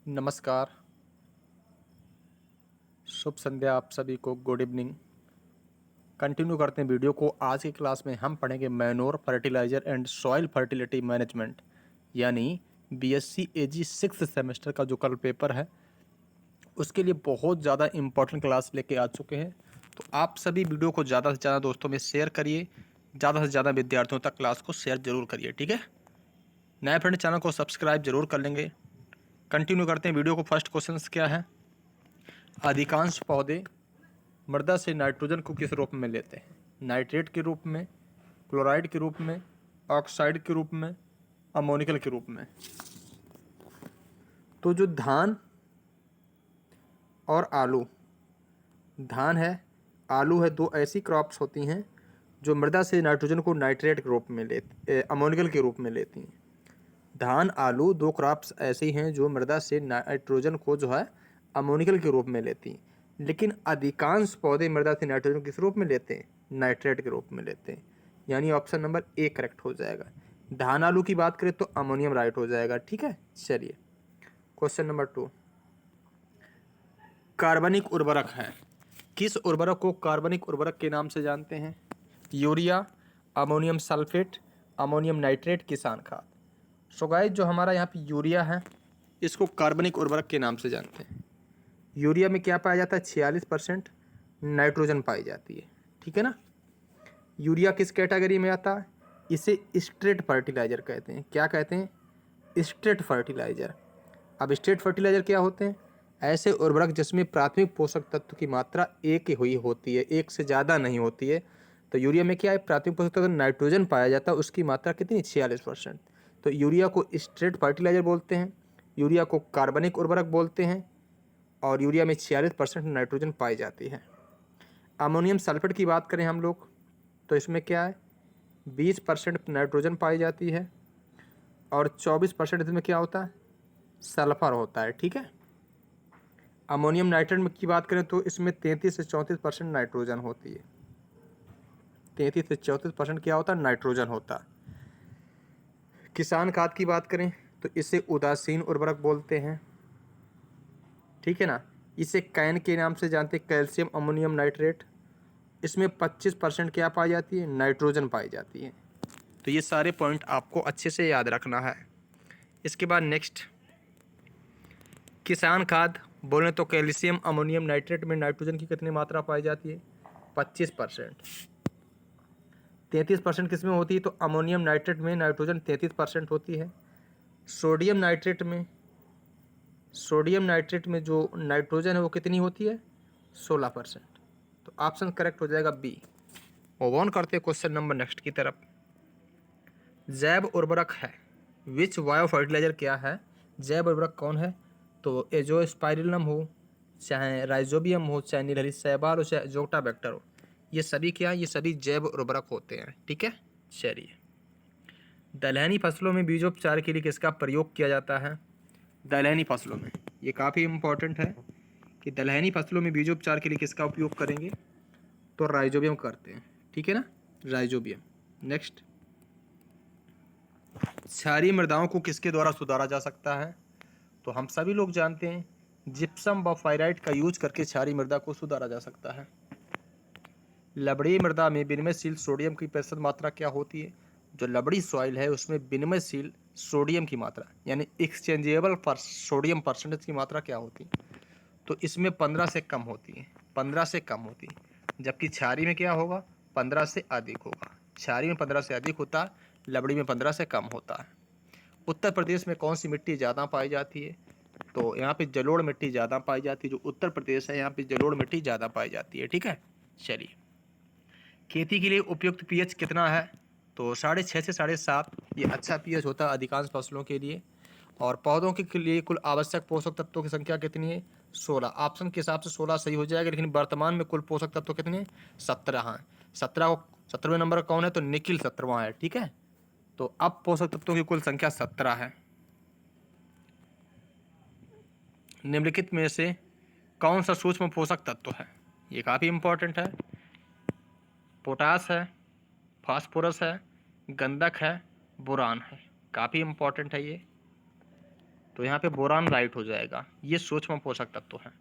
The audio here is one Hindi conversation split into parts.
नमस्कार, शुभ संध्या आप सभी को, गुड इवनिंग। कंटिन्यू करते हैं वीडियो को। आज की क्लास में हम पढ़ेंगे manure fertiliser and soil fertility management, यानी बीएससी एजी 6th सेमेस्टर का जो कल पेपर है उसके लिए बहुत ज़्यादा इम्पोर्टेंट क्लास लेके आ चुके हैं। तो आप सभी वीडियो को ज़्यादा से ज़्यादा दोस्तों में शेयर करिए, ज़्यादा से ज़्यादा विद्यार्थियों तक क्लास को शेयर जरूर करिए, ठीक है। नए फ्रेंड चैनल को सब्सक्राइब जरूर कर लेंगे। कंटिन्यू करते हैं वीडियो को। फर्स्ट क्वेश्चन क्या है? अधिकांश पौधे मृदा से नाइट्रोजन को किस रूप में लेते हैं? नाइट्रेट के रूप में, क्लोराइड के रूप में, ऑक्साइड के रूप में, अमोनिकल के रूप में। तो जो धान और आलू, धान है, आलू है, दो ऐसी क्रॉप्स होती हैं जो मृदा से नाइट्रोजन को नाइट्रेट के रूप में अमोनिकल के रूप में लेती हैं। धान आलू दो क्रॉप्स ऐसी हैं जो मृदा से नाइट्रोजन को जो है अमोनिकल के रूप में लेती हैं। लेकिन अधिकांश पौधे मृदा से नाइट्रोजन किस रूप में लेते हैं? नाइट्रेट के रूप में लेते हैं। यानी ऑप्शन नंबर ए करेक्ट हो जाएगा। धान आलू की बात करें तो अमोनियम राइट हो जाएगा, ठीक है। चलिए क्वेश्चन नंबर 2, कार्बनिक उर्वरक है। किस उर्वरक को कार्बनिक उर्वरक के नाम से जानते हैं? Urea, ammonium sulphate, ammonium nitrate, किसान खाद। सो गाइस, जो हमारा यहाँ पे यूरिया है इसको कार्बनिक उर्वरक के नाम से जानते हैं। यूरिया में क्या पाया जाता है? 46% नाइट्रोजन पाई जाती है, ठीक है ना। यूरिया किस कैटेगरी में आता है? इसे स्ट्रेट फर्टिलाइजर कहते हैं। क्या कहते हैं? Straight fertiliser. अब स्ट्रेट फर्टिलाइजर क्या होते हैं? ऐसे उर्वरक जिसमें प्राथमिक पोषक तत्व की मात्रा एक हुई होती है, एक से ज़्यादा नहीं होती है। तो यूरिया में क्या है? प्राथमिक पोषक तत्व नाइट्रोजन पाया जाता है, उसकी मात्रा कितनी? 46%। तो यूरिया को स्ट्रेट फर्टिलाइजर बोलते हैं, यूरिया को कार्बनिक उर्वरक बोलते हैं, और यूरिया में 46% नाइट्रोजन पाई जाती है। अमोनियम सल्फेट की बात करें हम लोग तो इसमें क्या है? 20% नाइट्रोजन पाई जाती है और 24% इसमें क्या होता है? सल्फर होता है, ठीक है। अमोनियम नाइट्रेट में की बात करें तो इसमें 33 से 34% नाइट्रोजन होती है। 33 से 34% क्या होता है? नाइट्रोजन होता है। किसान खाद की बात करें तो इसे उदासीन उर्वरक बोलते हैं, ठीक है ना। इसे कैन के नाम से जानते हैं, कैल्शियम अमोनियम नाइट्रेट। इसमें 25% क्या पाई जाती है? नाइट्रोजन पाई जाती है। तो ये सारे पॉइंट आपको अच्छे से याद रखना है। इसके बाद नेक्स्ट, किसान खाद बोलें तो कैल्शियम अमोनियम नाइट्रेट में नाइट्रोजन की कितनी मात्रा पाई जाती है? 25%। 33% किस में होती है? तो अमोनियम नाइट्रेट में नाइट्रोजन 33% होती है। सोडियम नाइट्रेट में, सोडियम नाइट्रेट में जो नाइट्रोजन है वो कितनी होती है? 16%। तो ऑप्शन करेक्ट हो जाएगा बी। मूव ऑन करते हैं क्वेश्चन नंबर नेक्स्ट की तरफ। जैव उर्वरक है। विच बायो फर्टिलाइजर क्या है? जैव उर्वरक कौन है? तो एजोस्पाइरिलम हो, चाहे राइजोबियम हो, चाहे नीलहरी शैवाल हो, चाहे जोटा बैक्टर हो, ये सभी क्या है? ये सभी जैव उर्वरक होते हैं, ठीक है। चलिए, दलहनी फसलों में बीजोपचार के लिए किसका प्रयोग किया जाता है? दलहनी फसलों में, ये काफ़ी इम्पोर्टेंट है कि दलहनी फसलों में बीजोपचार के लिए किसका उपयोग करेंगे? तो राइजोबियम करते हैं, ठीक है ना, राइजोबियम। नेक्स्ट, क्षारीय मृदाओं को किसके द्वारा सुधारा जा सकता है? तो हम सभी लोग जानते हैं जिप्सम व फाइराइट का यूज करके क्षारीय मृदा को सुधारा जा सकता है। लवणीय मृदा में विनिमयशील सोडियम की प्रतिशत मात्रा क्या होती है? जो लवणी सॉइल है उसमें विनिमयशील सोडियम की मात्रा यानी एक्सचेंजेबल सोडियम परसेंटेज की मात्रा क्या होती है? तो इसमें 15 से कम होती है, 15 से कम होती है। जबकि क्षारीय में क्या होगा? 15 से अधिक होगा। क्षारीय में 15 से अधिक होता है, लवणी में 15 से कम होता है। उत्तर प्रदेश में कौन सी मिट्टी ज़्यादा पाई जाती है? तो यहाँ पे जलोढ़ मिट्टी ज़्यादा पाई जाती है। जो उत्तर प्रदेश है यहाँ पे जलोढ़ मिट्टी ज़्यादा पाई जाती है, ठीक है। चलिए, खेती के लिए उपयुक्त पीएच कितना है? तो 6.5 से 7.5 ये अच्छा पीएच होता है अधिकांश फसलों के लिए। और पौधों के लिए कुल आवश्यक पोषक तत्वों की संख्या कितनी है? 16। ऑप्शन के हिसाब से 16 सही हो जाएगा, लेकिन वर्तमान में कुल पोषक तत्व कितने हैं? 17 हैं। 17वें नंबर कौन है? तो निखिल 17वां है, ठीक है। तो अब पोषक तत्वों की कुल संख्या 17 है। निम्नलिखित में से कौन सा सूक्ष्म पोषक तत्व है? ये काफ़ी इंपॉर्टेंट है। पोटास है, फास्फोरस है, गंधक है, बोरान है। काफ़ी इंपॉर्टेंट है ये। तो यहाँ पे बोरान राइट हो जाएगा। ये सूक्ष्म पोषक तत्व है।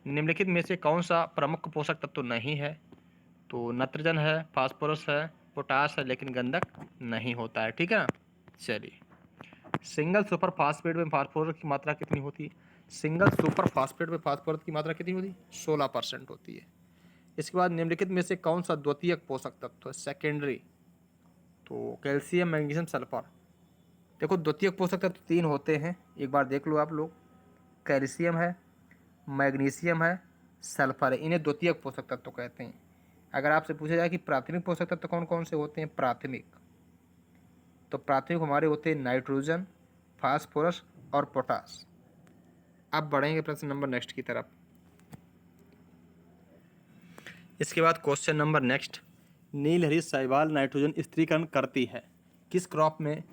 निम्नलिखित में से कौन सा प्रमुख पोषक तत्व नहीं है? तो नत्रजन है, फास्फोरस है, पोटास है, लेकिन गंधक नहीं होता है। ठीक है ना। चलिए, सिंगल सुपर फास्फेट में फास्फोरस की मात्रा कितनी होती है? सिंगल सुपर फास्फेट में फास्फोरस की मात्रा कितनी होती है? 16% होती है। इसके बाद निम्नलिखित में से कौन सा द्वितीयक पोषक तत्व है, सेकेंडरी? तो कैल्शियम, मैग्नीशियम, सल्फर। देखो, द्वितीयक पोषक तत्व 3 होते हैं, एक बार देख लो आप लोग। कैल्शियम है, मैग्नीशियम है, सल्फर है, इन्हें द्वितीयक पोषक तत्व कहते हैं। अगर आपसे पूछा जाए कि प्राथमिक पोषक तत्व कौन कौन से होते हैं प्राथमिक, तो प्राथमिक हमारे होते हैं नाइट्रोजन, फास्फोरस और पोटास। अब बढ़ेंगे प्रश्न नंबर नेक्स्ट की तरफ। इसके बाद क्वेश्चन नंबर नेक्स्ट, नीलहरी शैवाल नाइट्रोजन स्थिरीकरण करती है किस क्रॉप में?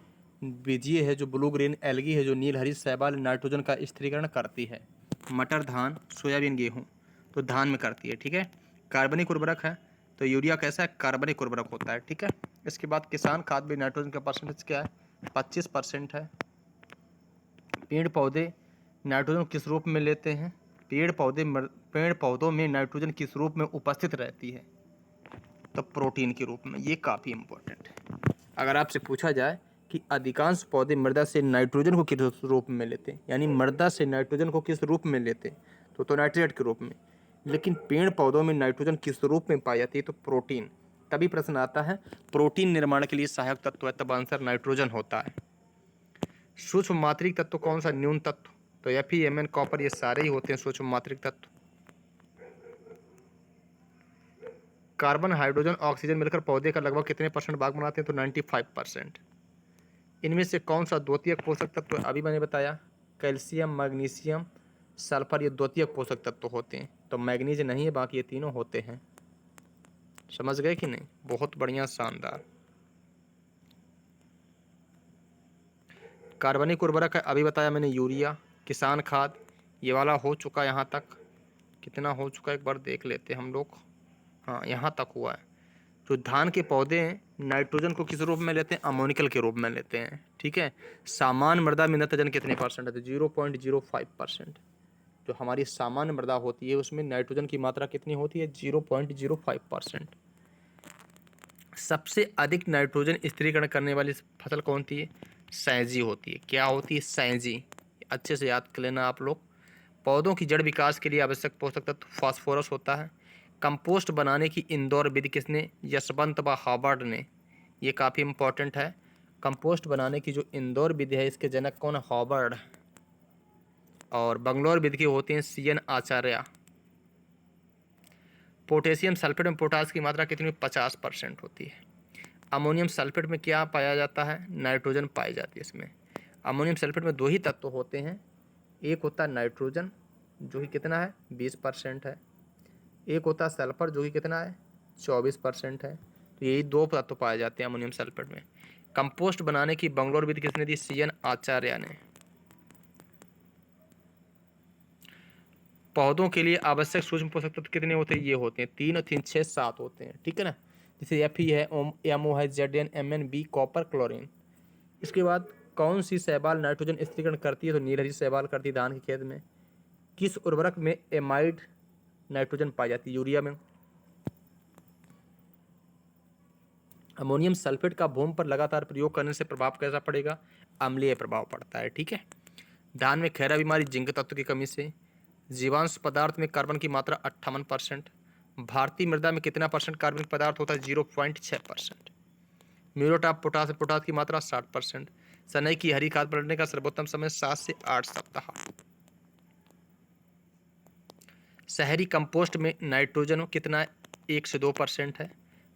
बीजीय है जो ब्लू ग्रीन एल्गी है जो नीलहरी शैवाल नाइट्रोजन का स्थिरीकरण करती है। मटर, धान, सोयाबीन, गेहूँ। तो धान में करती है। ठीक है। कार्बनिक उर्वरक है, तो यूरिया कैसा है? कार्बनिक उर्वरक होता है। ठीक है। इसके बाद किसान खाद में नाइट्रोजन का परसेंटेज क्या है? 25% है। पेड़ पौधे नाइट्रोजन किस रूप में लेते हैं? पेड़ पौधों में नाइट्रोजन किस रूप में उपस्थित रहती है? तो प्रोटीन के रूप में। ये काफ़ी इंपॉर्टेंट है। अगर आपसे पूछा जाए कि अधिकांश पौधे मृदा से नाइट्रोजन को किस रूप में लेते हैं, यानी मृदा से नाइट्रोजन को किस रूप में लेते हैं, तो नाइट्रेट के रूप में। लेकिन पेड़ पौधों में नाइट्रोजन किस रूप में पाई जाती है? तो प्रोटीन। तभी प्रश्न आता है प्रोटीन निर्माण के लिए सहायक तत्व है, तब आंसर नाइट्रोजन होता है। सूक्ष्म मात्रिक तत्व कौन सा? न्यून तत्व। तो Fe, Mn, कॉपर, ये सारे ही होते हैं सूक्ष्म मात्रिक तत्व। कार्बन, हाइड्रोजन, ऑक्सीजन मिलकर पौधे का लगभग कितने % भाग बनाते हैं? तो 95%। इनमें से कौन सा द्वितीयक पोषक तत्व? अभी मैंने बताया कैल्शियम, मैग्नीशियम, सल्फर, ये द्वितीयक पोषक तत्व होते हैं। तो मैग्नीज नहीं है, बाकी ये तीनों होते हैं। समझ गए कि नहीं? बहुत बढ़िया, शानदार। कार्बनिक उर्वरक है, अभी बताया मैंने, यूरिया। किसान खाद, ये वाला हो चुका यहाँ तक। कितना हो चुका एक बार देख लेते हम लोग। हाँ, यहाँ तक हुआ है। जो धान के पौधे हैं नाइट्रोजन को किस रूप में लेते हैं? अमोनिकल के रूप में लेते हैं। ठीक है। सामान्य मृदा में नाइट्रोजन कितने % है? तो 0.05%। जो हमारी सामान्य मृदा होती है उसमें नाइट्रोजन की मात्रा कितनी होती है? 0.05%। सबसे अधिक नाइट्रोजन स्थिरीकरण करने वाली फसल कौन सी है? सैंजी होती है। क्या होती है? सैंजी। अच्छे से याद कर लेना आप लोग। पौधों की जड़ विकास के लिए आवश्यक पोषक तत्व फास्फोरस होता है। कंपोस्ट बनाने की इंदौर विधि किसने? यशवंत व हार्वर्ड ने। ये काफ़ी इंपॉर्टेंट है। कंपोस्ट बनाने की जो इंदौर विधि है इसके जनक कौन? हार्वर्ड। और बंगलौर विधि के होते हैं CN आचार्य। पोटेशियम सल्फेट में पोटास की मात्रा कितनी? 50% होती है। अमोनियम सल्फेट में क्या पाया जाता है? नाइट्रोजन पाई जाती है इसमें। अमोनियम सल्फेट में 2 ही तत्व होते हैं, एक होता है नाइट्रोजन जो कि कितना है? 20% है। एक होता है सल्फर जो कि कितना है? 24% है। तो यही 2 तत्व पाए जाते हैं अमोनियम सल्फेट में। कंपोस्ट बनाने की बंगलौर विधि किसने दी? CN आचार्य ने। पौधों के लिए आवश्यक सूक्ष्म पोषक तत्व कितने होते हैं? ये होते हैं 3 और 3 6 7 होते हैं। ठीक है ना। जैसे Fe है, MO है, Zn, Mn, B, copper, chlorine. इसके बाद कौन सी शैवाल नाइट्रोजन स्थिरीकरण करती है? तो नीलहरी शैवाल करती है धान के खेत में। किस उर्वरक में एमाइड नाइट्रोजन पाई जाती है? यूरिया में। अमोनियम सल्फेट का भूमि पर लगातार प्रयोग करने से प्रभाव कैसा पड़ेगा? अम्लीय प्रभाव पड़ता है। ठीक है। धान में खैरा बीमारी जिंक तत्व की कमी से। जीवांश पदार्थ में कार्बन की मात्रा 58%। भारतीय मृदा में कितना % कार्बनिक पदार्थ होता है? 0.6%। म्यूरेट ऑफ पोटास की मात्रा 60%। सनई की हरी खाद पलटने का सर्वोत्तम समय 7 से 8 सप्ताह। शहरी कंपोस्ट में नाइट्रोजन कितना? 1 से 2% है।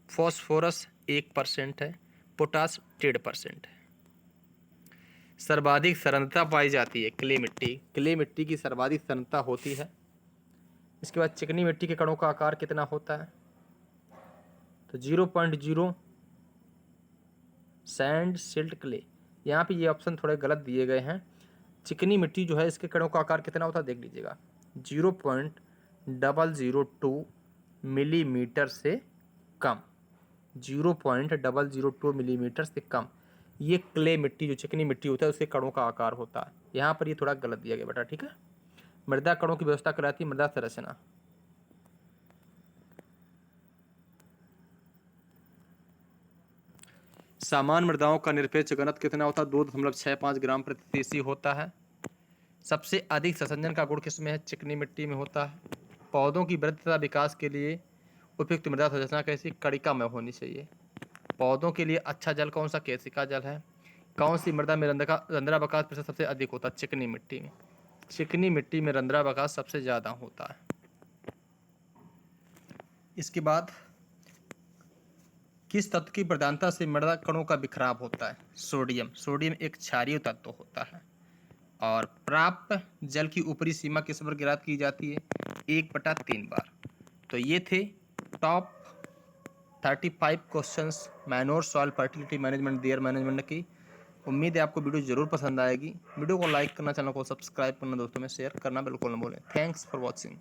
फॉस्फोरस 1% है। पोटास 1.5% है। सर्वाधिक सघनता पाई जाती है क्ले मिट्टी। क्ले मिट्टी की सर्वाधिक सघनता होती है। इसके बाद चिकनी मिट्टी के कणों का आकार कितना होता है? तो 0.0 सैंड सिल्ट क्ले। यहाँ पे ये ऑप्शन थोड़े गलत दिए गए हैं। चिकनी मिट्टी जो है इसके कणों का आकार कितना होता है देख लीजिएगा, 0.002 मिलीमीटर से कम। 0.002 मिलीमीटर से कम। ये क्ले मिट्टी जो चिकनी मिट्टी होता है उसके कणों का आकार होता है। यहाँ पर ये थोड़ा गलत दिया गया बेटा, ठीक है। मृदा कणों की व्यवस्था कहलाती है मृदा संरचना। सामान्य मृदाओं का निरपेक्ष घनत्व कितना होता है? 2.65 ग्राम प्रति सीसी होता है। सबसे अधिक संसंजन का गुण किसमें है? चिकनी मिट्टी में होता है। पौधों की वृद्धि तथा विकास के लिए उपयुक्त मृदा संरचना कैसी? कणिकामय होनी चाहिए। पौधों के लिए अच्छा जल कौन सा? केशिका जल है। कौन सी मृदा में रंध्रावकाश प्रतिशत सबसे अधिक होता है? चिकनी मिट्टी में। चिकनी मिट्टी में रंध्रावकाश सबसे ज़्यादा होता है। इसके बाद किस तत्व की प्रधानता से मृदा कणों का बिखराव होता है? सोडियम। सोडियम एक क्षारीय तत्व होता है। और प्राप्त जल की ऊपरी सीमा किस पर ज्ञात की जाती है? 1/3 बार। तो ये थे top 35 questions manure soil fertility management there management की। उम्मीद है आपको वीडियो जरूर पसंद आएगी। वीडियो को लाइक करना, चैनल को सब्सक्राइब करना, दोस्तों में शेयर करना बिल्कुल न भूलें। Thanks for watching.